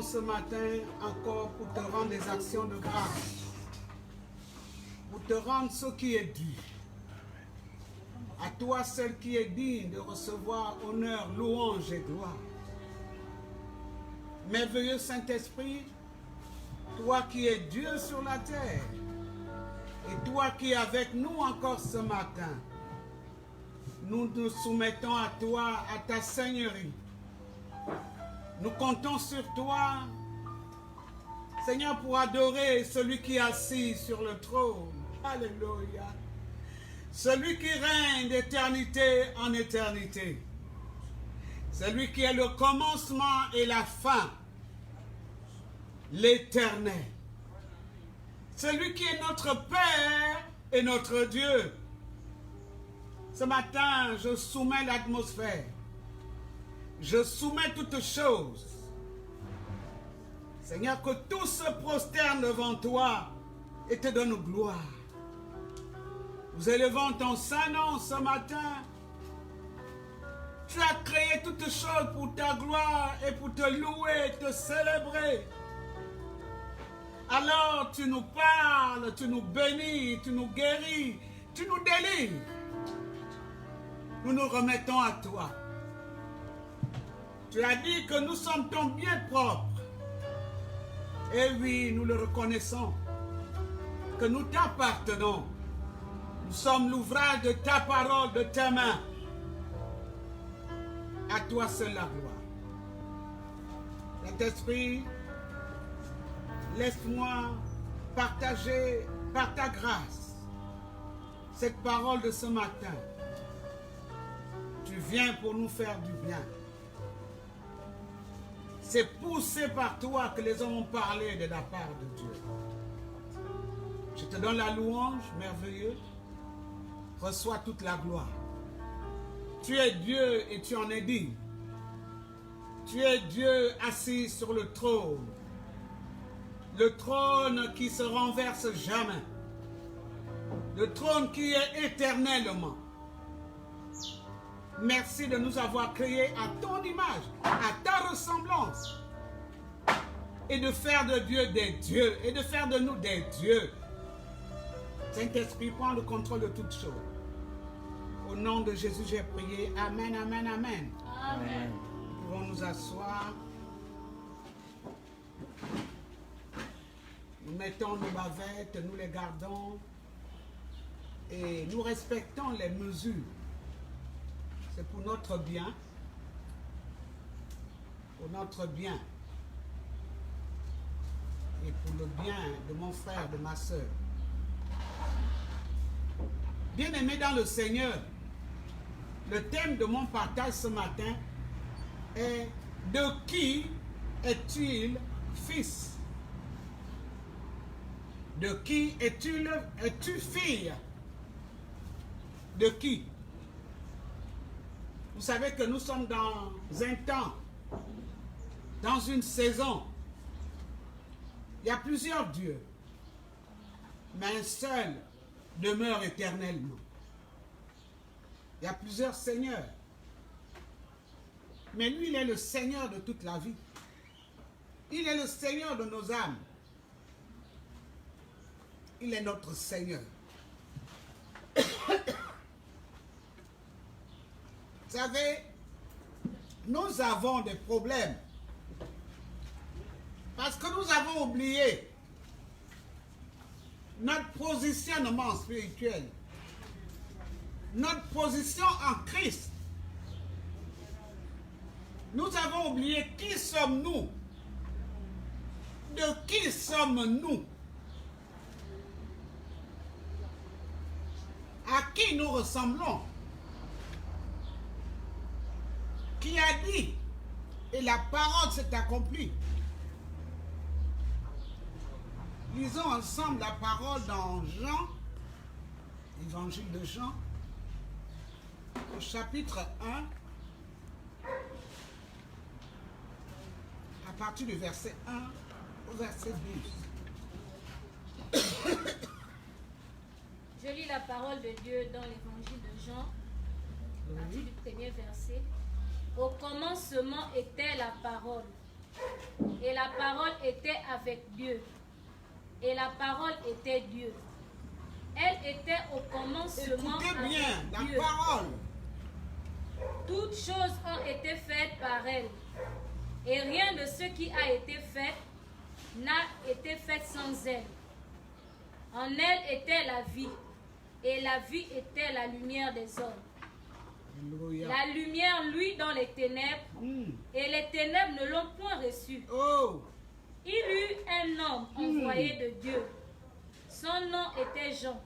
Ce matin encore pour te rendre des actions de grâce, pour te rendre ce qui est dû. À toi seul qui est digne de recevoir honneur, louange et gloire. Merveilleux Saint-Esprit, toi qui es Dieu sur la terre, et toi qui es avec nous encore ce matin, nous nous soumettons à toi, à ta Seigneurie. Nous comptons sur toi, Seigneur, pour adorer celui qui est assis sur le trône. Alléluia. Celui qui règne d'éternité en éternité. Celui qui est le commencement et la fin. L'Éternel. Celui qui est notre Père et notre Dieu. Ce matin, je soumets l'atmosphère. Je soumets toutes choses. Seigneur, que tout se prosterne devant toi et te donne gloire. Nous élevons ton Saint-Nom ce matin. Tu as créé toutes choses pour ta gloire et pour te louer, te célébrer. Alors tu nous parles, tu nous bénis, tu nous guéris, tu nous délivres. Nous nous remettons à toi. Tu as dit que nous sommes ton bien propre. Et oui, nous le reconnaissons. Que nous t'appartenons. Nous sommes l'ouvrage de ta parole, de tes mains. À toi seul la gloire. Saint-Esprit, laisse-moi partager par ta grâce cette parole de ce matin. Tu viens pour nous faire du bien. C'est poussé par toi que les hommes ont parlé de la part de Dieu. Je te donne la louange merveilleuse. Reçois toute la gloire. Tu es Dieu et tu en es digne. Tu es Dieu assis sur le trône. Le trône qui se renverse jamais. Le trône qui est éternellement. Merci de nous avoir créés à ton image, à ta ressemblance. Et de faire de Dieu des dieux. Et de faire de nous des dieux. Saint-Esprit, prends le contrôle de toutes choses. Au nom de Jésus, j'ai prié. Amen, amen, amen. Amen. Nous pouvons nous asseoir. Nous mettons nos bavettes, nous les gardons. Et nous respectons les mesures. C'est pour notre bien. Pour notre bien. Et pour le bien de mon frère, de ma soeur. Bien-aimés dans le Seigneur, le thème de mon partage ce matin est « De qui est-il fils ?» De qui es-tu fille? De qui? Vous savez que nous sommes dans un temps dans une saison, il y a plusieurs dieux, mais un seul demeure éternellement. Il y a plusieurs seigneurs, mais lui, il est le Seigneur de toute la vie. Il est le Seigneur de nos âmes. Il est notre Seigneur. Vous savez, nous avons des problèmes parce que nous avons oublié notre positionnement spirituel, notre position en Christ. Nous avons oublié qui sommes-nous, de qui sommes-nous, à qui nous ressemblons, qui a dit, et la parole s'est accomplie. Lisons ensemble la parole dans Jean, évangile de Jean, au chapitre 1, à partir du verset 1 au verset 12. Je lis la parole de Dieu dans l'évangile de Jean, à partir du premier verset. Au commencement était la parole, et la parole était avec Dieu, et la parole était Dieu. Elle était au commencement Écoutez bien, avec Dieu. la parole. Toutes choses ont été faites par elle, et rien de ce qui a été fait n'a été fait sans elle. En elle était la vie, et la vie était la lumière des hommes. Alléluia. La lumière luit dans les ténèbres, et les ténèbres ne l'ont point reçue. Oh, Il eut un homme envoyé de Dieu. Son nom était Jean.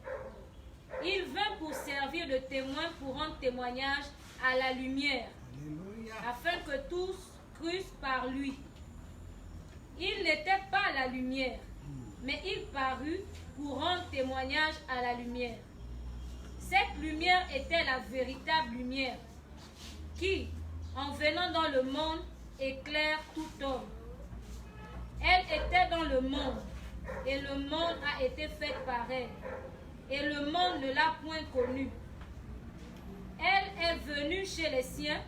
Il vint pour servir de témoin pour rendre témoignage à la lumière, alléluia. afin que tous crussent par lui. Il n'était pas la lumière, mais il parut pour rendre témoignage à la lumière. Cette lumière était la véritable lumière qui, en venant dans le monde, éclaire tout homme. Elle était dans le monde, et le monde a été fait par elle, et le monde ne l'a point connue. Elle est venue chez les siens,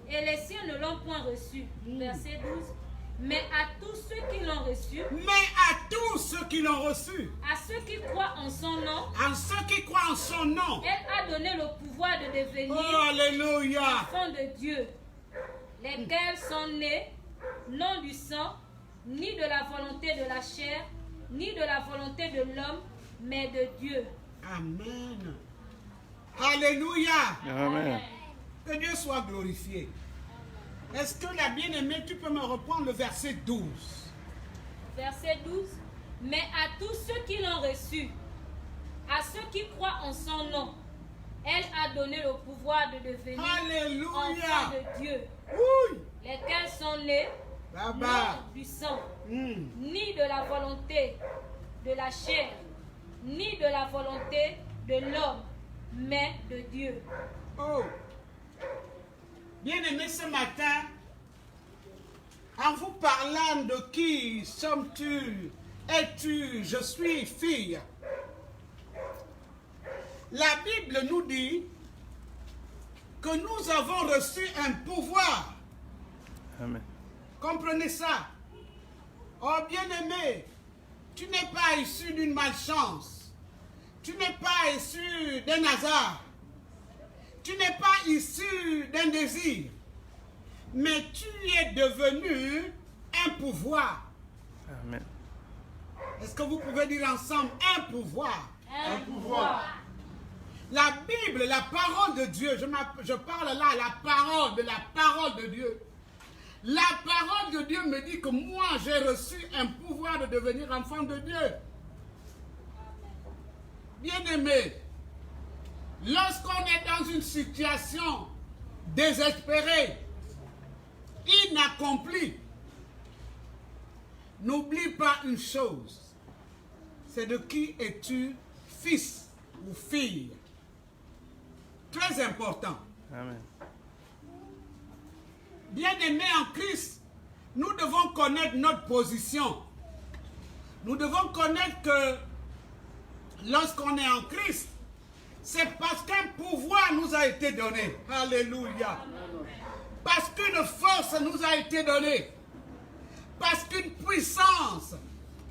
et les siens ne l'ont point reçue. Verset 12. Mais à tous ceux qui l'ont reçue, Mais à tous ceux qui l'ont reçu, à ceux qui croient en son nom, à ceux qui croient en son nom, elle a donné le pouvoir de devenir oh, alléluia. enfants de Dieu, lesquels sont nés, non du sang, ni de la volonté de la chair, ni de la volonté de l'homme, mais de Dieu. Amen. Alléluia. Amen. Que Dieu soit glorifié. Est-ce que la bien-aimée, tu peux me reprendre le verset 12? Verset 12. Mais à tous ceux qui l'ont reçu, à ceux qui croient en son nom, elle a donné le pouvoir de devenir Alléluia. enfants de Dieu, Oui. lesquels sont nés Là-bas. non du sang, Hmm. ni de la volonté de la chair, ni de la volonté de l'homme, mais de Dieu. Oh. Bien-aimé, ce matin, en vous parlant de qui sommes-tu, es-tu, je suis fille. La Bible nous dit que nous avons reçu un pouvoir. Amen. Comprenez ça. Oh bien-aimé, tu n'es pas issu d'une malchance. Tu n'es pas issu d'un hasard. Tu n'es pas issu d'un désir. Mais tu es devenu un pouvoir. Amen. Est-ce que vous pouvez dire ensemble un pouvoir? Un pouvoir. La Bible, la parole de Dieu, je parle là, la parole de Dieu. La parole de Dieu me dit que moi, j'ai reçu un pouvoir de devenir enfant de Dieu. Bien-aimé, lorsqu'on est dans une situation désespérée, inaccomplie, n'oublie pas une chose, c'est de qui es-tu fils ou fille. Très important. Amen. Bien-aimés en Christ, nous devons connaître notre position. Nous devons connaître que lorsqu'on est en Christ, c'est parce qu'un pouvoir nous a été donné. Alléluia. Parce qu'une force nous a été donnée. Parce qu'une puissance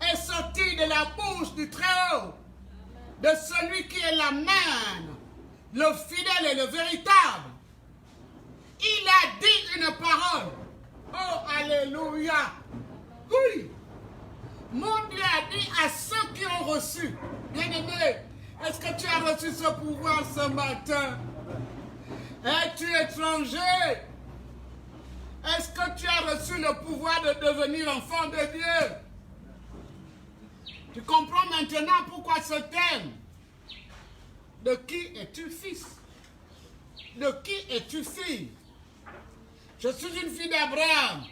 est sortie de la bouche du Très-Haut, de celui qui est la même, le fidèle et le véritable. Il a dit une parole. Oh, alléluia. Oui. Mon Dieu a dit à ceux qui ont reçu. Bien-aimé, est-ce que tu as reçu ce pouvoir ce matin? Es-tu étranger? Est-ce que tu as reçu le pouvoir de devenir enfant de Dieu? Tu comprends maintenant pourquoi ce thème? De qui es-tu fils? De qui es-tu fille? Je suis une fille d'Abraham,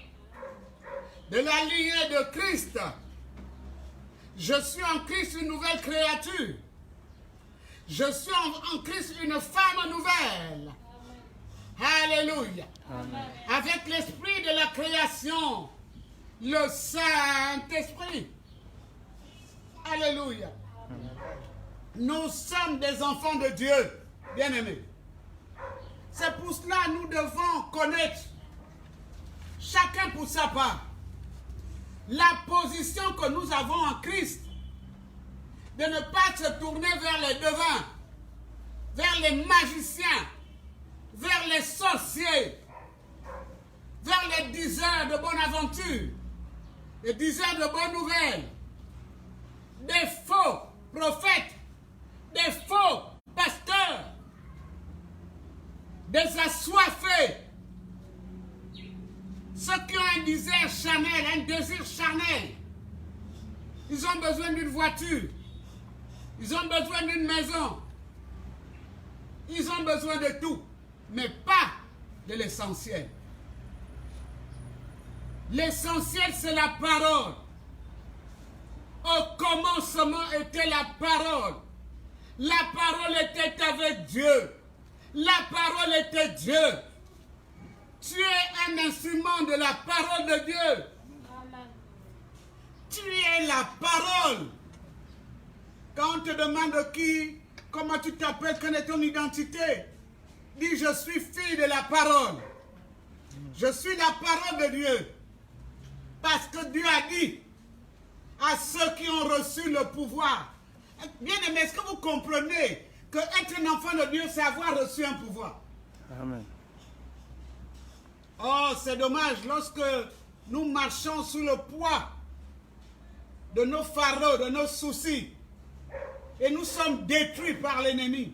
de la lignée de Christ. Je suis en Christ une nouvelle créature. Je suis en Christ une femme nouvelle. Alléluia. Amen. Avec l'esprit de la création, le Saint-Esprit. Alléluia. Nous sommes des enfants de Dieu, bien-aimés. C'est pour cela que nous devons connaître, chacun pour sa part, la position que nous avons en Christ, de ne pas se tourner vers les devins, vers les magiciens, vers les sorciers, vers les diseurs de bonne aventure, les diseurs de bonnes nouvelles, des faux prophètes, des faux pasteurs, des assoiffés, ceux qui ont un désir charnel, un désir charnel. Ils ont besoin d'une voiture, ils ont besoin d'une maison, ils ont besoin de tout, mais pas de l'essentiel. L'essentiel, c'est la parole. Au commencement était la parole. La parole était avec Dieu. La parole était Dieu. Tu es un instrument de la parole de Dieu. Amen. Tu es la parole. Quand on te demande comment tu t'appelles, quelle est ton identité, dis je suis fille de la parole. Je suis la parole de Dieu. Parce que Dieu a dit à ceux qui ont reçu le pouvoir. Bien aimé, est-ce que vous comprenez que être un enfant de Dieu, c'est avoir reçu un pouvoir? Amen. Oh, c'est dommage, lorsque nous marchons sous le poids de nos fardeaux, de nos soucis, et nous sommes détruits par l'ennemi.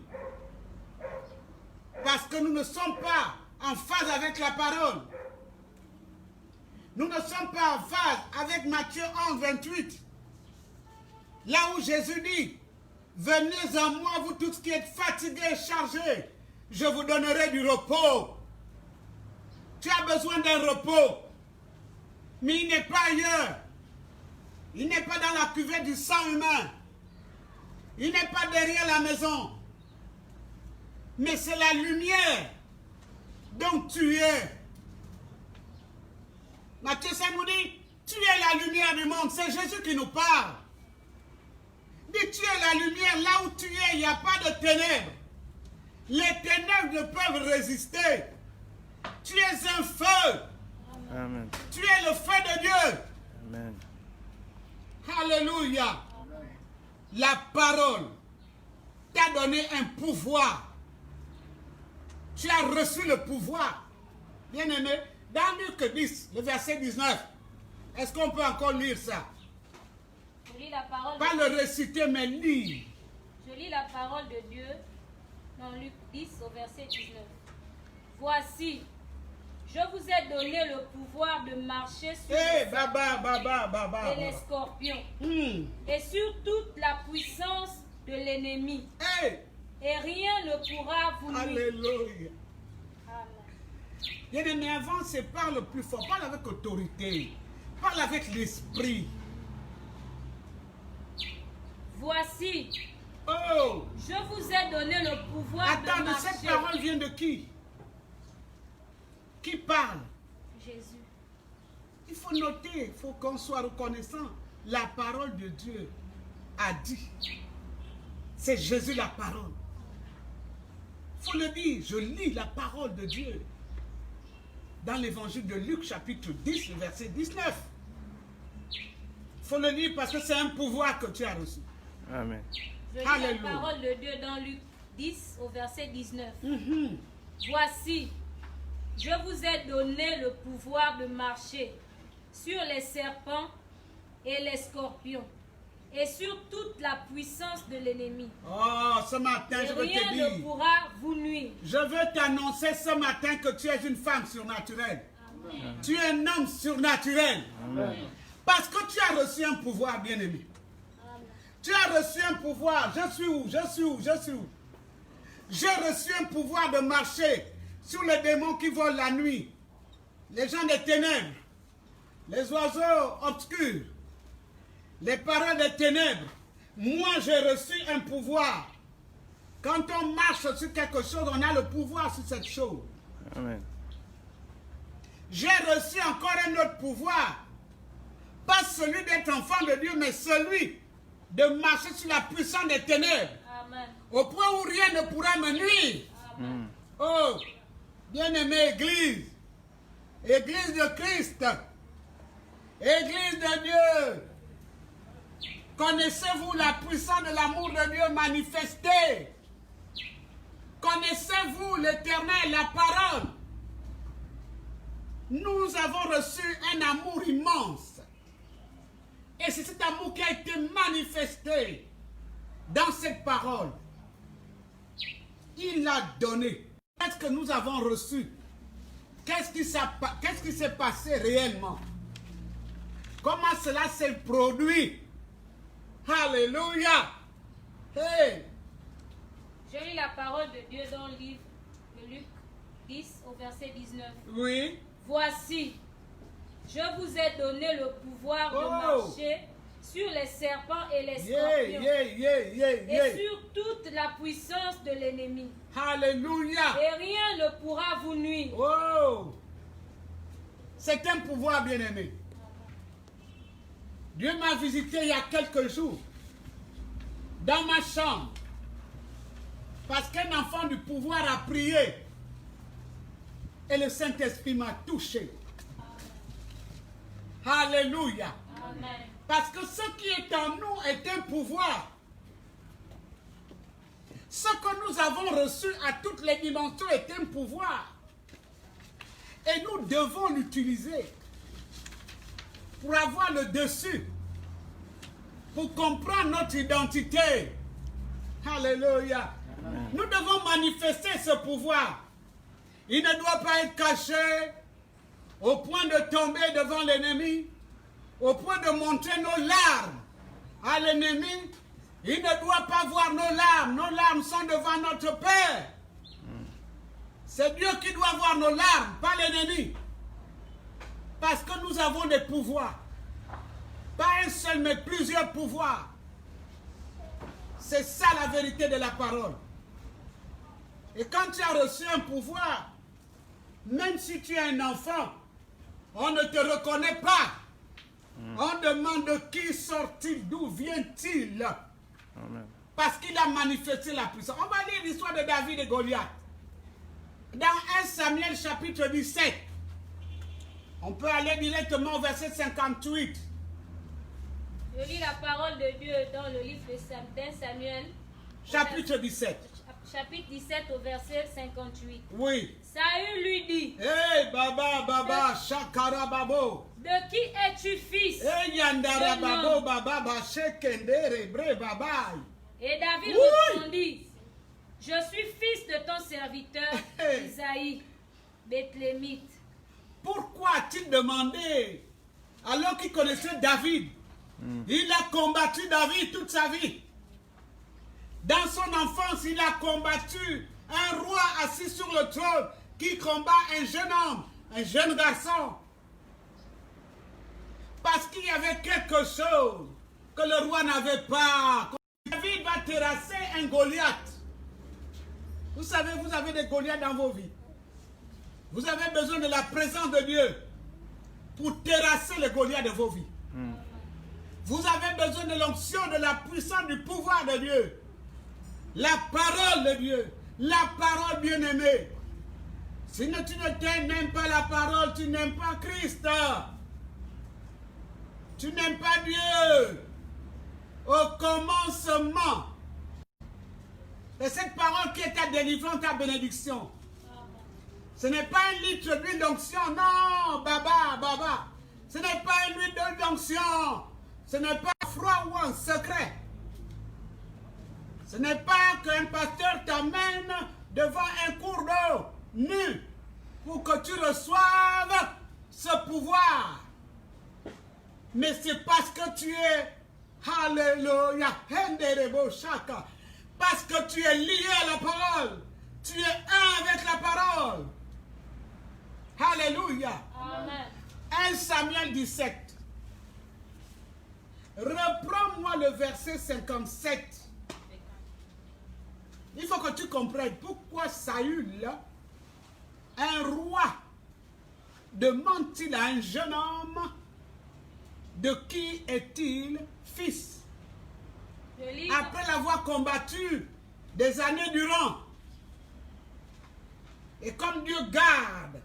Parce que nous ne sommes pas en phase avec la parole. Nous ne sommes pas en phase avec Matthieu 11, 28. Là où Jésus dit, venez à moi, vous tous qui êtes fatigués et chargés, je vous donnerai du repos. Tu as besoin d'un repos, mais il n'est pas ailleurs. Il n'est pas dans la cuvette du sang humain. Il n'est pas derrière la maison. Mais c'est la lumière dont tu es. Matthieu 5 nous dit, tu es la lumière du monde. C'est Jésus qui nous parle. Dit, tu es la lumière. Là où tu es, il n'y a pas de ténèbres. Les ténèbres ne peuvent résister. Tu es un feu. Amen. Tu es le feu de Dieu. Amen. Alléluia. La parole t'a donné un pouvoir. Tu as reçu le pouvoir. Bien-aimé, dans Luc 10, le verset 19, est-ce qu'on peut encore lire ça? Je lis la parole Pas de le réciter, mais lire. Je lis la parole de Dieu dans Luc 10 au verset 19. Voici, je vous ai donné le pouvoir de marcher sur Eh, les baba. et les scorpions Hmm. et sur toute la puissance de l'ennemi. Eh, Et rien ne pourra vous nuire. alléluia. Amen. Bien-aimé, avance et parle plus fort. Parle avec autorité. Parle avec l'esprit. Voici, Oh, je vous ai donné le pouvoir attends, de de cette marcher. parole vient de qui? Qui parle? Jésus. Il faut noter, il faut qu'on soit reconnaissant. La parole de Dieu a dit. C'est Jésus la parole. Il faut le dire, je lis la parole de Dieu. Dans l'évangile de Luc, chapitre 10, verset 19. Il faut le lire parce que c'est un pouvoir que tu as reçu. Amen. Je lis Alléluia. la parole de Dieu dans Luc 10 au verset 19. Mhm. Voici, je vous ai donné le pouvoir de marcher sur les serpents et les scorpions et sur toute la puissance de l'ennemi. Oh, ce matin, Et je veux rien te ne dire. pourra vous nuire. Je veux t'annoncer ce matin que tu es une femme surnaturelle. Tu es un homme surnaturel. Amen. Parce que tu as reçu un pouvoir, bien-aimé. Tu as reçu un pouvoir. Je suis où? Je suis où? Je suis où? J'ai reçu un pouvoir de marcher sur les démons qui volent la nuit, les gens des ténèbres, les oiseaux obscurs, les paroles des ténèbres. Moi, j'ai reçu un pouvoir. Quand on marche sur quelque chose, on a le pouvoir sur cette chose. Amen. J'ai reçu encore un autre pouvoir. Pas celui d'être enfant de Dieu, mais celui de marcher sur la puissance des ténèbres. Amen. Au point où rien ne pourra me nuire. Mm. Oh, bien-aimée Église. Église de Christ. Église de Dieu. Connaissez-vous la puissance de l'amour de Dieu manifesté? Connaissez-vous l'Éternel, la parole? Nous avons reçu un amour immense. Et c'est cet amour qui a été manifesté dans cette parole. Il l'a donné. Qu'est-ce que nous avons reçu? Qu'est-ce qui s'est passé réellement? Comment cela s'est produit? Alléluia! Hey! Je lis la parole de Dieu dans le livre de Luc 10 au verset 19. Oui. Voici, je vous ai donné le pouvoir de marcher sur les serpents et les scorpions et sur toute la puissance de l'ennemi. Alléluia! Et rien ne pourra vous nuire. Oh! C'est un pouvoir, bien-aimé. Dieu m'a visité il y a quelques jours dans ma chambre parce qu'un enfant du pouvoir a prié et le Saint-Esprit m'a touché. Alléluia! Amen. Parce que ce qui est en nous est un pouvoir. Ce que nous avons reçu à toutes les dimensions est un pouvoir. Et nous devons l'utiliser pour avoir le dessus, pour comprendre notre identité. Alléluia. Nous devons manifester ce pouvoir. Il ne doit pas être caché au point de tomber devant l'ennemi, au point de montrer nos larmes à l'ennemi. Il ne doit pas voir nos larmes. Nos larmes sont devant notre Père. C'est Dieu qui doit voir nos larmes, pas l'ennemi. Parce que nous avons des pouvoirs. Pas un seul, mais plusieurs pouvoirs. C'est ça la vérité de la parole. Et quand tu as reçu un pouvoir, même si tu es un enfant, on ne te reconnaît pas. On demande de qui sort-il, d'où vient-il? Amen. Parce qu'il a manifesté la puissance. On va lire l'histoire de David et Goliath. Dans 1 Samuel chapitre 17, on peut aller directement au verset 58. Je lis la parole de Dieu dans le livre de Samuel, Chapitre 17. chapitre 17 au verset 58. Oui. Saül lui dit, Hey, baba, shakara babo. de qui es-tu fils? Hey, yandara babo, baba, shekendere, bre, baba. Et David Oui. répondit, je suis fils de ton serviteur Hey. Isaïe, Bethlémite. Pourquoi a-t-il demandé alors qu'il connaissait David? Il a combattu David toute sa vie. Dans son enfance, il a combattu un roi assis sur le trône qui combat un jeune homme, un jeune garçon. Parce qu'il y avait quelque chose que le roi n'avait pas. David va terrasser un Goliath. Vous savez, vous avez des Goliaths dans vos vies. Vous avez besoin de la présence de Dieu pour terrasser les Goliaths de vos vies. Vous avez besoin de l'onction, de la puissance, du pouvoir de Dieu. La parole de Dieu. La parole bien-aimée. Si tu n'aimes pas la parole, tu n'aimes pas Christ. Tu n'aimes pas Dieu. Au commencement. C'est cette parole qui est ta délivrance, ta bénédiction. Ce n'est pas un litre d'huile d'onction. Non, baba. Ce n'est pas une huile d'onction. Ce n'est pas froid ou un secret. Ce n'est pas qu'un pasteur t'amène devant un cours d'eau nu pour que tu reçoives ce pouvoir. Mais c'est parce que tu es, alléluia, parce que tu es lié à la parole. Tu es un avec la parole. Alléluia. Amen. 1 Samuel 17. Reprends-moi le verset 57. Il faut que tu comprennes pourquoi Saül, un roi, demande-t-il à un jeune homme de qui est-il fils? Après l'avoir combattu des années durant. Et comme Dieu garde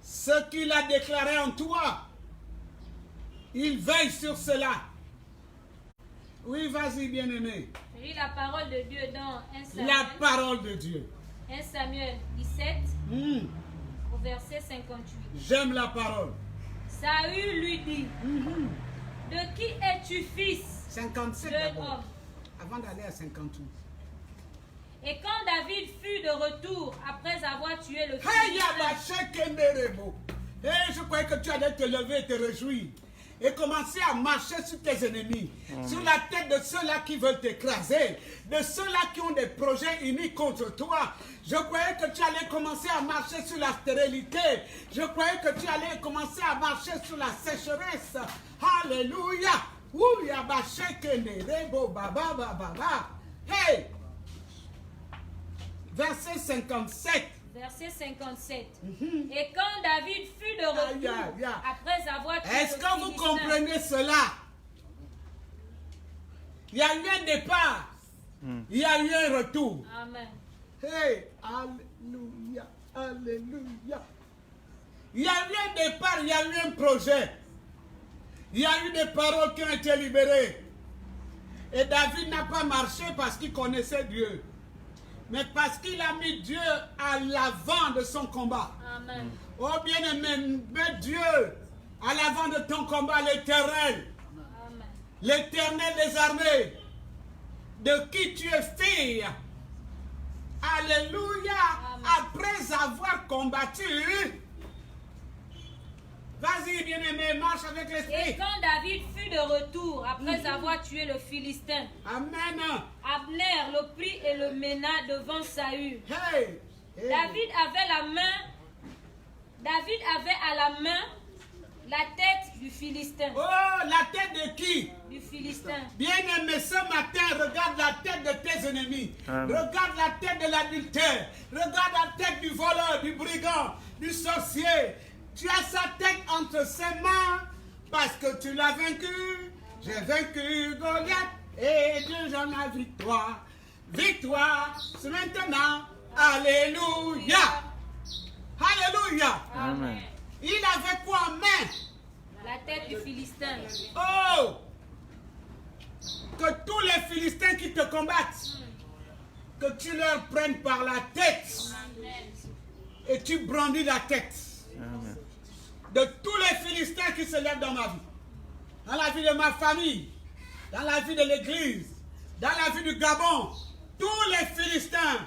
ce qu'il a déclaré en toi, il veille sur cela. Oui, vas-y, bien-aimé. Lis la parole de Dieu dans 1 Samuel. La parole de Dieu. 1 Samuel 17, au verset 58. J'aime la parole. Saül lui dit, de qui es-tu fils? 57 jeune d'abord, homme. avant d'aller à 58. Et quand David fut de retour après avoir tué le Hey, Philistin, je croyais que tu allais te lever et te réjouir. Et commencer à marcher sur tes ennemis, sur la tête de ceux-là qui veulent t'écraser, de ceux-là qui ont des projets unis contre toi. Je croyais que tu allais commencer à marcher sur la stérilité. Je croyais que tu allais commencer à marcher sur la sécheresse. Alléluia. Hey! Verset 57. verset 57. Et quand David fut de retour, après avoir tué Est-ce le que vous Philistin, comprenez cela? Il y a eu un départ. Il y a eu un retour. Amen. Hey, alléluia, alléluia. Il y a eu un départ, il y a eu un projet. Il y a eu des paroles qui ont été libérées. Et David n'a pas marché parce qu'il connaissait Dieu, mais parce qu'il a mis Dieu à l'avant de son combat. Amen. Oh bien-aimé, mets Dieu à l'avant de ton combat, l'Éternel. Amen. L'Éternel des armées, de qui tu es fille. Alléluia. Amen. Après avoir combattu, vas-y bien-aimé, marche avec Et l'esprit. quand David fut de retour, après avoir tué le Philistin, Amen. Abner le prit et le mena devant Saül. Hey. Hey. David avait à la main la tête du Philistin. Oh, la tête de qui? Du Philistin. Bien-aimé, ce matin, regarde la tête de tes ennemis. Amen. Regarde la tête de l'adultère. Regarde la tête du voleur, du brigand, du sorcier. Tu as sa tête entre ses mains parce que tu l'as vaincu. J'ai vaincu Goliath et Dieu j'en a victoire. Victoire, c'est maintenant. Alléluia. Alléluia. Amen. Il avait quoi en main? La tête du Philistin. Oh! Que tous les Philistins qui te combattent, que tu leur prennes par la tête et tu brandis la tête Amen. de tous les Philistins qui se lèvent dans ma vie, dans la vie de ma famille, dans la vie de l'église, dans la vie du Gabon, tous les Philistins,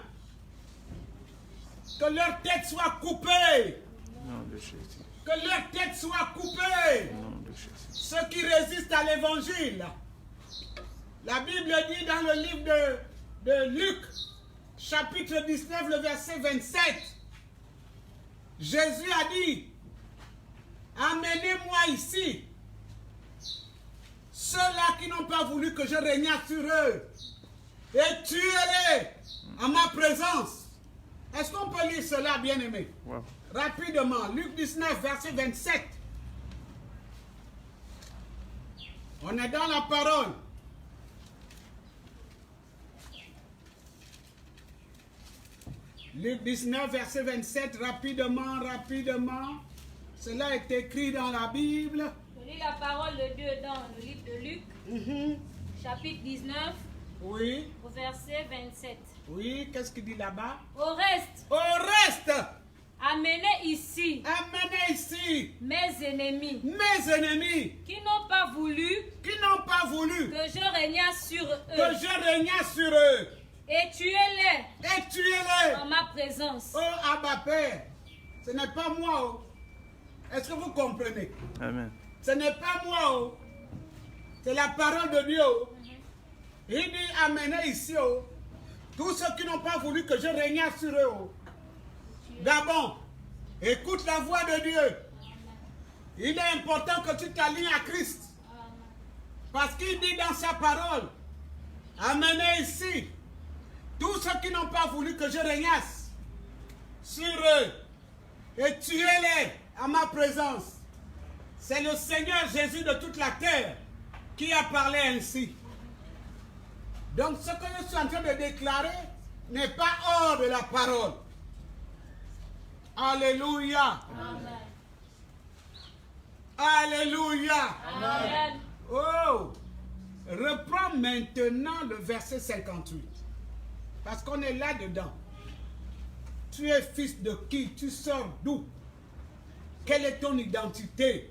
que leur tête soit coupée, Au nom de Jésus. que leur tête soit coupée. Au nom de Jésus. Ceux qui résistent à l'évangile. La Bible dit dans le livre de Luc, chapitre 19, le verset 27, Jésus a dit, amenez-moi ici ceux-là qui n'ont pas voulu que je régne sur eux, et tuez-les en ma présence. Est-ce qu'on peut lire cela, bien-aimé? Wow. Rapidement, Luc 19, verset 27. On est dans la parole. Luc 19, verset 27, rapidement. Cela est écrit dans la Bible. Je lis la parole de Dieu dans le livre de Luc, chapitre 19, Oui, au verset 27. oui, qu'est-ce qu'il dit là-bas? Au reste, amenez ici ici mes ennemis mes ennemis qui n'ont pas voulu qui n'ont pas voulu que je régnasse sur eux. que je régnasse sur eux. Et tuez-les Et tuez-les. en ma présence. Oh, Abba Père, ce n'est pas moi. Oh. Est-ce que vous comprenez? Amen. Ce n'est pas moi. Oh. C'est la parole de Dieu. Oh. Il dit, amenez ici oh, tous ceux qui n'ont pas voulu que je régnasse sur eux. Oh. Gabon, écoute la voix de Dieu. Il est important que tu t'alignes à Christ. Parce qu'il dit dans sa parole, amenez ici tous ceux qui n'ont pas voulu que je régnasse sur eux et tuez-les à ma présence. C'est le Seigneur Jésus de toute la terre qui a parlé ainsi. Donc ce que je suis en train de déclarer n'est pas hors de la parole. Alléluia. Amen. Alléluia. Amen. Oh, reprends maintenant le verset 58. Parce qu'on est là-dedans. Tu es fils de qui? Tu sors d'où? Quelle est ton identité?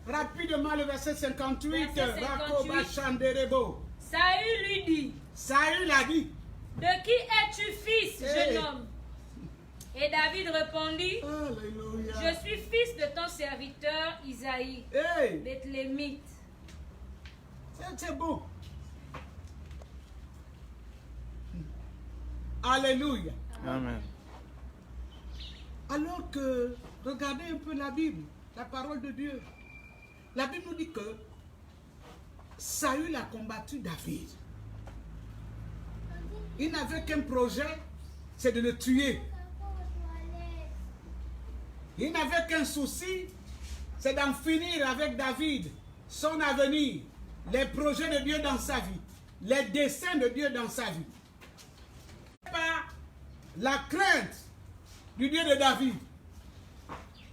Rapidement le verset 58. Verset 58. Rakoba Chanderebo. Saül lui dit, Saül a dit. de qui es-tu fils, Hey. jeune homme? Et David répondit, Alléluia. je suis fils de ton serviteur Isaïe, Hey, Bethlémite. c'est beau. Alléluia. Amen. Alors que, regardez un peu la Bible, la parole de Dieu. La Bible nous dit que Saül a combattu David. Il n'avait qu'un projet, c'est de le tuer. Il n'avait qu'un souci, c'est d'en finir avec David, son avenir, les projets de Dieu dans sa vie, les desseins de Dieu dans sa vie. Pas la crainte du Dieu de David,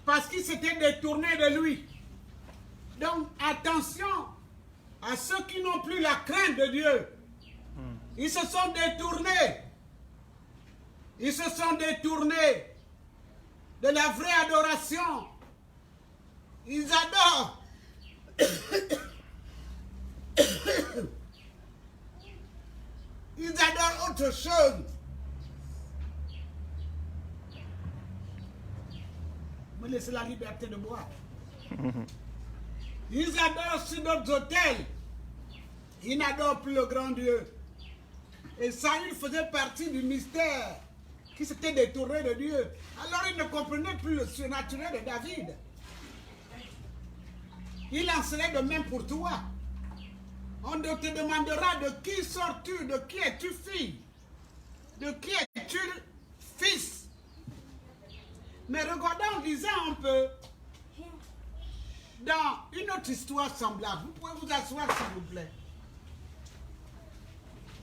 parce qu'il s'était détourné de lui. Donc attention à ceux qui n'ont plus la crainte de Dieu. Ils se sont détournés. Ils se sont détournés de la vraie adoration. Ils adorent. Ils adorent autre chose. Me laissez la liberté de boire. Ils adorent sur d'autres hôtels. Ils n'adorent plus le grand Dieu. Et Saül faisait partie du mystère qui s'était détourné de Dieu. Alors il ne comprenait plus le surnaturel de David. Il en serait de même pour toi. On te demandera de qui sors-tu, de qui es-tu fille, de qui es-tu fils. Mais regardons, en disant un peu, dans une autre histoire semblable, vous pouvez vous asseoir s'il vous plaît.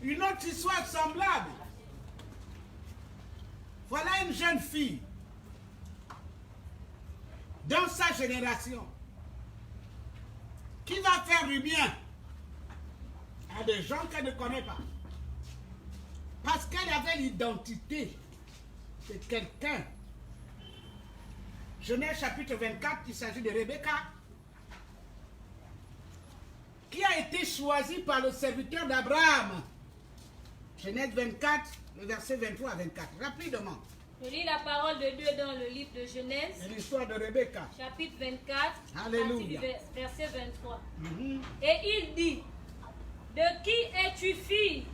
Une autre histoire semblable. Voilà une jeune fille dans sa génération qui va faire du bien à des gens qu'elle ne connaît pas. Parce qu'elle avait l'identité de quelqu'un. Genèse chapitre 24, il s'agit de Rebecca, qui a été choisie par le serviteur d'Abraham. Genèse 24, le verset 23 à 24. Rapidement. Je lis la parole de Dieu dans le livre de Genèse, C'est l'histoire de Rebecca. chapitre 24, Alléluia. partie du verset 23. Et il dit, de qui es-tu fille?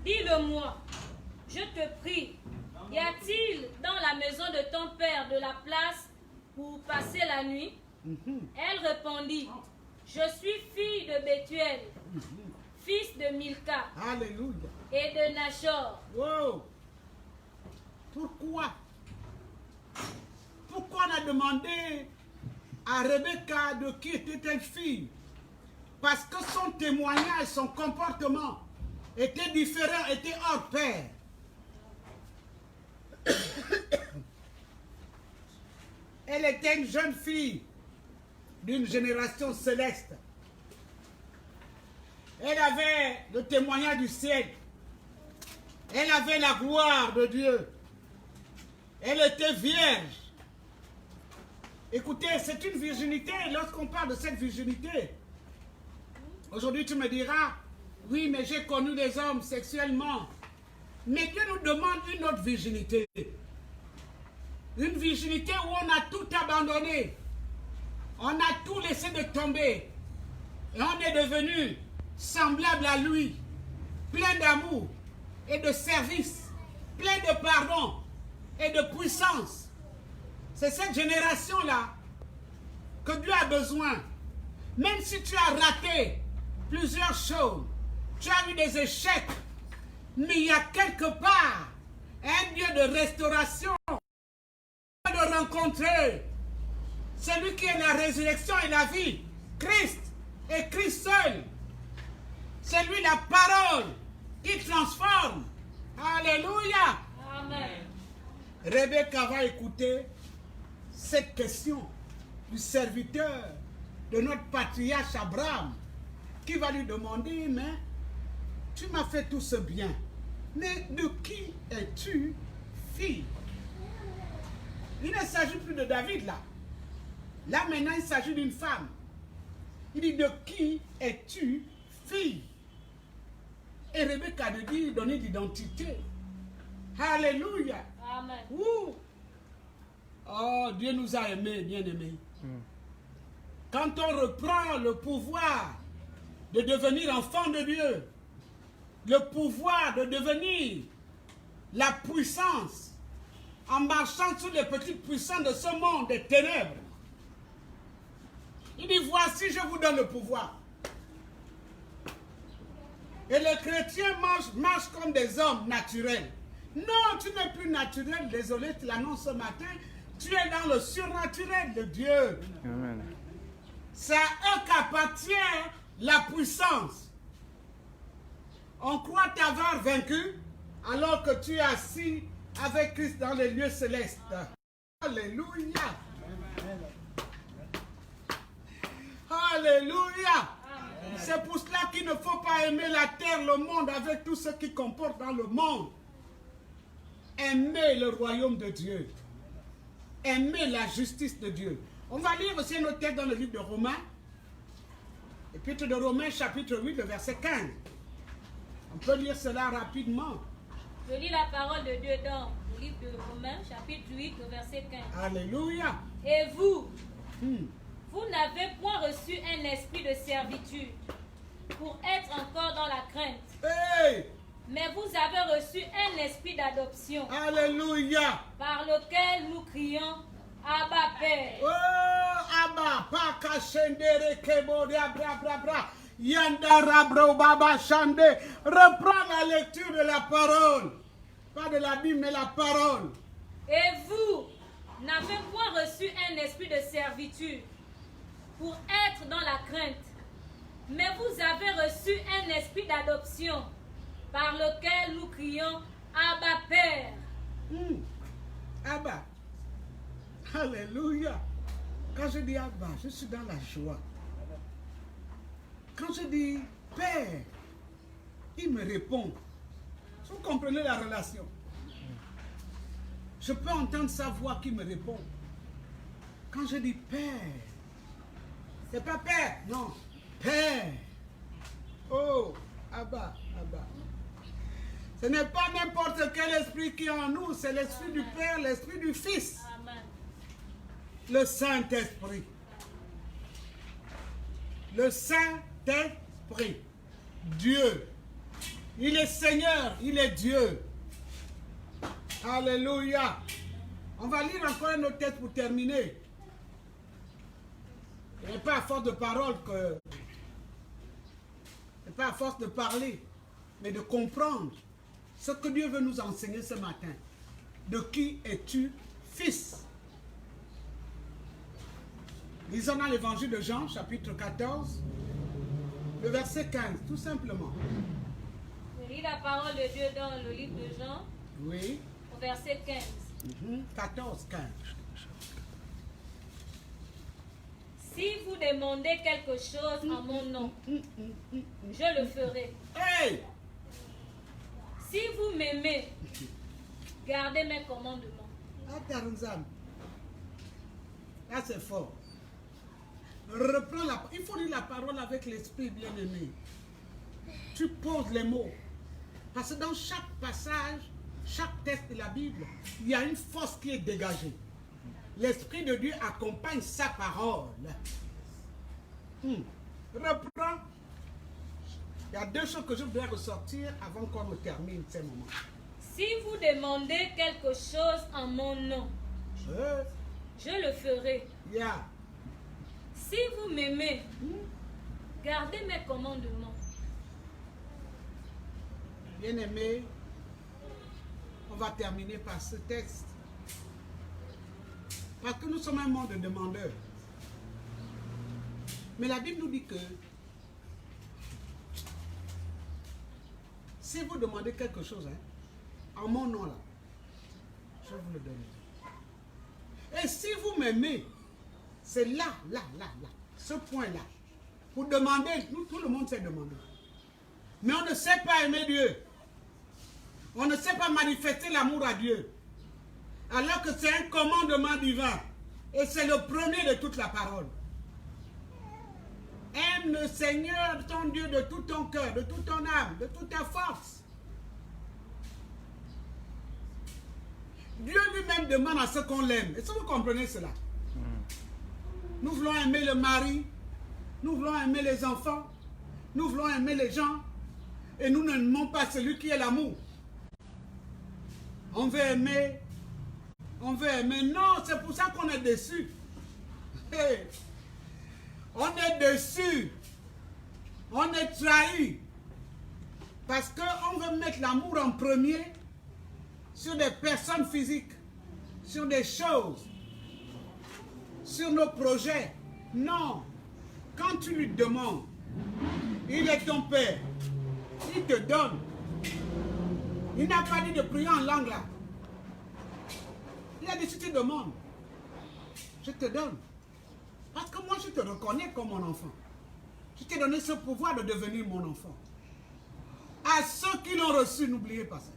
Dis-le-moi, je te prie. Y a-t-il dans la maison de ton père de la place pour passer la nuit? Elle répondit, je suis fille de Bethuel, fils de Milka Alléluia. et de Nachor. Wow. Pourquoi? Pourquoi on a demandé à Rebecca de qui était-elle fille. Parce que son témoignage, son comportement était différent, était hors pair. Elle était une jeune fille d'une génération céleste. Elle avait le témoignage du ciel. Elle avait la gloire de Dieu. Elle était vierge. Écoutez, c'est une virginité. Lorsqu'on parle de cette virginité, aujourd'hui tu me diras, oui, mais j'ai connu des hommes sexuellement. Mais Dieu nous demande une autre virginité. Une virginité où on a tout abandonné. On a tout laissé de tomber. Et on est devenu semblable à lui. Plein d'amour et de service. Plein de pardon et de puissance. C'est cette génération-là que Dieu a besoin. Même si tu as raté plusieurs choses, tu as eu des échecs, mais il y a quelque part un Dieu de restauration, de rencontrer celui qui est la résurrection et la vie, Christ, et Christ seul. C'est lui la parole qui transforme. Alléluia. Amen. Rebecca va écouter cette question du serviteur de notre patriarche Abraham, qui va lui demander, mais tu m'as fait tout ce bien, mais de qui es-tu fille? Il ne s'agit plus de David là. Là maintenant il s'agit d'une femme. Il dit, de qui es-tu fille? Et Rebecca de dire, donner l'identité. Alléluia. Amen. Ouh. Oh, Dieu nous a aimés, bien-aimés. Quand on reprend le pouvoir de devenir enfant de Dieu, le pouvoir de devenir la puissance, en marchant sur les petites puissances de ce monde des ténèbres. Il dit, voici, je vous donne le pouvoir. Et les chrétiens marchent comme des hommes naturels. Non, tu n'es plus naturel, désolé, tu l'annonces ce matin. Tu es dans le surnaturel de Dieu. Amen. C'est à eux qu'appartient la puissance. On croit t'avoir vaincu alors que tu es assis avec Christ dans les lieux célestes. Alléluia. Alléluia. C'est pour cela qu'il ne faut pas aimer la terre, le monde, avec tout ce qui comporte dans le monde. Aimer le royaume de Dieu. Aimer la justice de Dieu. On va lire aussi notre texte dans le livre de Romains. Épître de Romains, chapitre 8, le verset 15. On peut lire cela rapidement. Je lis la parole de Dieu dans le livre de Romains, chapitre 8, le verset 15. Alléluia. Et vous, vous n'avez point reçu un esprit de servitude pour être encore dans la crainte. Hey! Mais vous avez reçu un esprit d'adoption. Alléluia. Par lequel nous crions Abba Père. Oh, Abba, Paka Shendere Keboria Bra Bra Bra. Yandara Bro Baba Shande. Reprends la lecture de la parole. Pas de la Bible, mais la parole. Et vous n'avez point reçu un esprit de servitude pour être dans la crainte. Mais vous avez reçu un esprit d'adoption par lequel nous crions Abba Père. Abba. Alléluia. Quand je dis Abba, je suis dans la joie. Quand je dis Père, il me répond. Vous comprenez la relation? Je peux entendre sa voix qui me répond. Quand je dis Père, c'est pas Père, non. Père. Oh, Abba, Abba. Ce n'est pas n'importe quel esprit qui est en nous, c'est l'esprit du Père, l'esprit du Fils. Amen. Le Saint-Esprit. Le Saint-Esprit. Dieu. Il est Seigneur, il est Dieu. Alléluia. On va lire encore un autre texte pour terminer. Ce n'est pas à force de parole que... Ce n'est pas à force de parler, mais de comprendre ce que Dieu veut nous enseigner ce matin. De qui es-tu fils? Lisons dans l'évangile de Jean, chapitre 14, le verset 15, tout simplement. Je lis la parole de Dieu dans le livre de Jean, Oui. au verset 15. 14, 15. Si vous demandez quelque chose en mon nom, je le ferai. Hey! Si vous m'aimez, gardez mes commandements. Là, c'est fort. Reprends il faut lire la parole avec l'esprit bien-aimé. Tu poses les mots. Parce que dans chaque passage, chaque texte de la Bible, il y a une force qui est dégagée. L'Esprit de Dieu accompagne sa parole. Reprends. Il y a deux choses que je voudrais ressortir avant qu'on ne termine ces moments. Si vous demandez quelque chose en mon nom, je le ferai. Yeah. Si vous m'aimez, gardez mes commandements. Bien-aimé, on va terminer par ce texte. Parce que nous sommes un monde de demandeurs. Mais la Bible nous dit que si vous demandez quelque chose, en mon nom là, je vais vous le donner. Et si vous m'aimez, c'est là, ce point-là. Pour demander, nous, tout le monde sait demander. Mais on ne sait pas aimer Dieu. On ne sait pas manifester l'amour à Dieu. Alors que c'est un commandement divin. Et c'est le premier de toute la parole. Aime le Seigneur ton Dieu de tout ton cœur, de toute ton âme, de toute ta force. Dieu lui-même demande à ce qu'on l'aime. Est-ce que vous comprenez cela? Nous voulons aimer le mari, nous voulons aimer les enfants, nous voulons aimer les gens, et nous n'aimons pas celui qui est l'amour. On veut aimer, non, c'est pour ça qu'on est déçu. Hey. On est déçu, on est trahi, parce qu'on veut mettre l'amour en premier sur des personnes physiques, sur des choses, sur nos projets. Non, quand tu lui demandes, il est ton père, il te donne. Il n'a pas dit de prier en langue là. Il a dit si tu demandes, je te donne. Parce que moi je te reconnais comme mon enfant. Je t'ai donné ce pouvoir de devenir mon enfant. À ceux qui l'ont reçu, n'oubliez pas ça.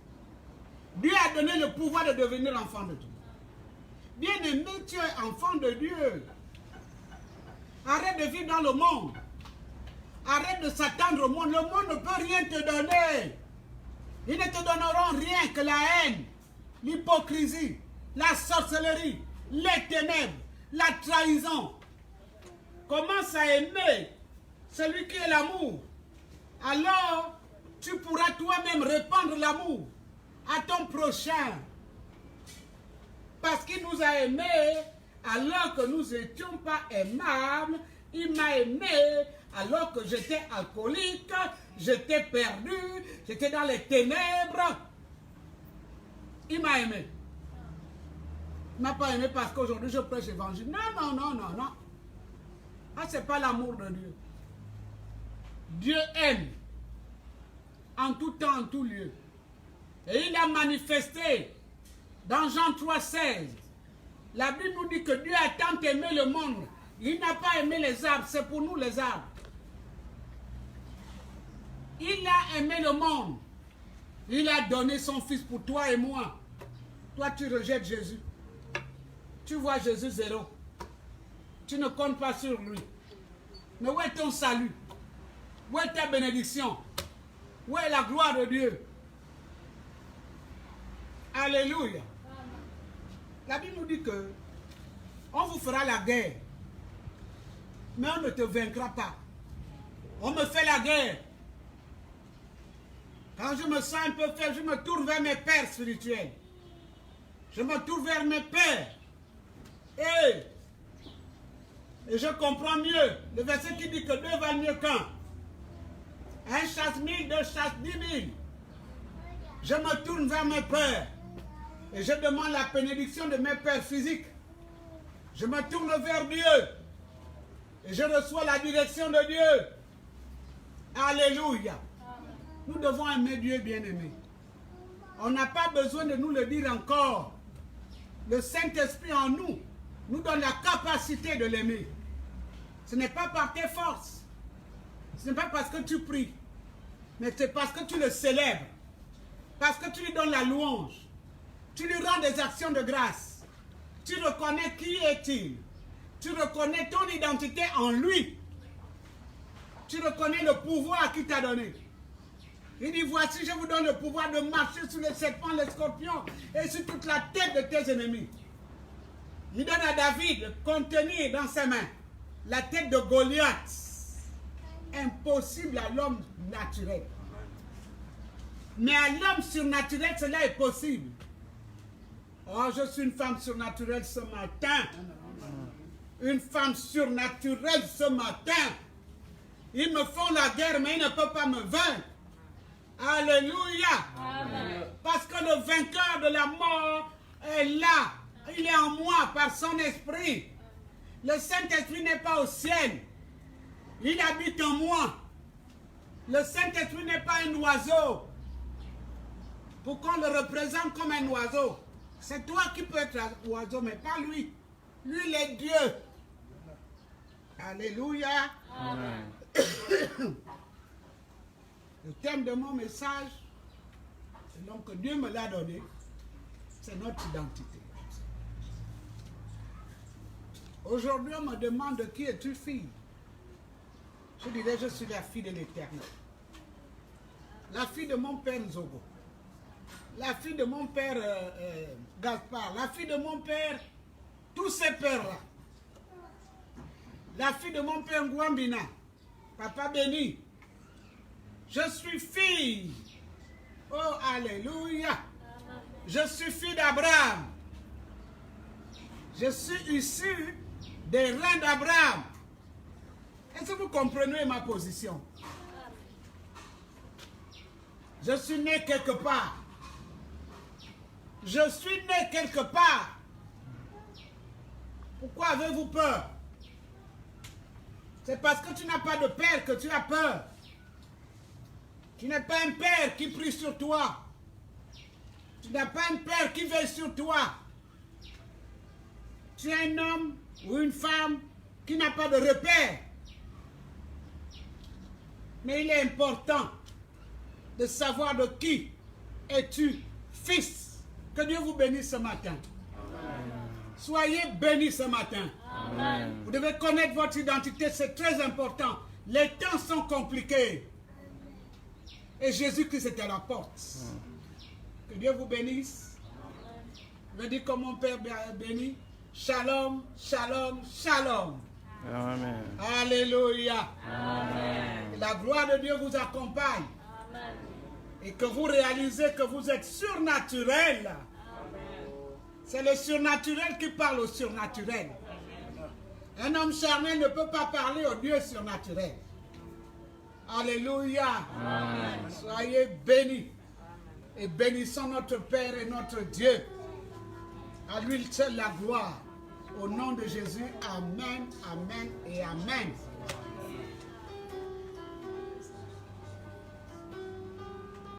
Dieu a donné le pouvoir de devenir enfant de Dieu. Bien-aimé, tu es enfant de Dieu. Arrête de vivre dans le monde. Arrête de s'attendre au monde. Le monde ne peut rien te donner. Ils ne te donneront rien que la haine, l'hypocrisie, la sorcellerie, les ténèbres, la trahison. Commence à aimer celui qui est l'amour. Alors, tu pourras toi-même répandre l'amour à ton prochain. Parce qu'il nous a aimés alors que nous n'étions pas aimables. Il m'a aimé alors que j'étais alcoolique, j'étais perdu, j'étais dans les ténèbres. Il m'a aimé. Il ne m'a pas aimé parce qu'aujourd'hui je prêche l'évangile. Non, non, non, non, non. Ah, ce n'est pas l'amour de Dieu. Dieu aime en tout temps, en tout lieu. Et il a manifesté dans Jean 3,16. La Bible nous dit que Dieu a tant aimé le monde. Il n'a pas aimé les arbres, c'est pour nous les arbres. Il a aimé le monde. Il a donné son fils pour toi et moi. Toi, tu rejettes Jésus. Tu vois Jésus zéro. Tu ne comptes pas sur lui. Mais où est ton salut? Où est ta bénédiction? Où est la gloire de Dieu? Alléluia. La Bible nous dit que on vous fera la guerre. Mais on ne te vaincra pas. On me fait la guerre. Quand je me sens un peu faible, je me tourne vers mes pères spirituels. Je me tourne vers mes pères. Et je comprends mieux le verset qui dit que 2 valent mieux qu'un. Un chasse 1000, 2 chasse 10 000. Je me tourne vers mes pères. Et je demande la bénédiction de mes pères physiques. Je me tourne vers Dieu. Et je reçois la direction de Dieu. Alléluia. Nous devons aimer Dieu bien-aimé. On n'a pas besoin de nous le dire encore. Le Saint-Esprit en nous nous donne la capacité de l'aimer. Ce n'est pas par tes forces. Ce n'est pas parce que tu pries. Mais c'est parce que tu le célèbres. Parce que tu lui donnes la louange. Tu lui rends des actions de grâce. Tu reconnais qui est-il. Tu reconnais ton identité en lui. Tu reconnais le pouvoir qu'il t'a donné. Il dit, voici, je vous donne le pouvoir de marcher sur les serpents, les scorpions et sur toute la tête de tes ennemis. Il donne à David de contenir dans ses mains la tête de Goliath. Impossible à l'homme naturel. Mais à l'homme surnaturel, cela est possible. Oh, je suis une femme surnaturelle ce matin. Une femme surnaturelle ce matin. Ils me font la guerre, mais ils ne peuvent pas me vaincre. Alléluia. Amen. Parce que le vainqueur de la mort est là. Il est en moi par son esprit. Le Saint-Esprit n'est pas au ciel. Il habite en moi. Le Saint-Esprit n'est pas un oiseau. Pour qu'on le représente comme un oiseau. C'est toi qui peux être un oiseau, mais pas lui. Lui, il est Dieu. Alléluia. Amen. Le thème de mon message, c'est donc que Dieu me l'a donné, c'est notre identité. Aujourd'hui, on me demande de qui es-tu fille. Je dirais, je suis la fille de l'Éternel. La fille de mon père Zogo. La fille de mon père Gaspard. La fille de mon père, tous ces pères-là. La fille de mon père Ngouambina. Papa béni. Je suis fille. Oh, alléluia. Je suis fille d'Abraham. Je suis issu des reins d'Abraham. Est-ce que vous comprenez ma position? Je suis né quelque part. Je suis né quelque part. Pourquoi avez-vous peur? C'est parce que tu n'as pas de père que tu as peur. Tu n'as pas un père qui prie sur toi. Tu n'as pas un père qui veille sur toi. Tu es un homme ou une femme qui n'a pas de repère. Mais il est important de savoir de qui es-tu fils. Que Dieu vous bénisse ce matin. Amen. Soyez bénis ce matin. Amen. Vous devez connaître votre identité, c'est très important. Les temps sont compliqués. Et Jésus-Christ est à la porte. Que Dieu vous bénisse. Je dis comme mon Père béni. Shalom, shalom, shalom. Amen. Alléluia. Amen. Et la gloire de Dieu vous accompagne. Amen. Et que vous réalisez que vous êtes surnaturel. C'est le surnaturel qui parle au surnaturel. Un homme charnel ne peut pas parler au Dieu surnaturel. Alléluia. Amen. Soyez bénis. Et bénissons notre Père et notre Dieu. À lui seul la gloire. Au nom de Jésus, Amen, Amen et Amen.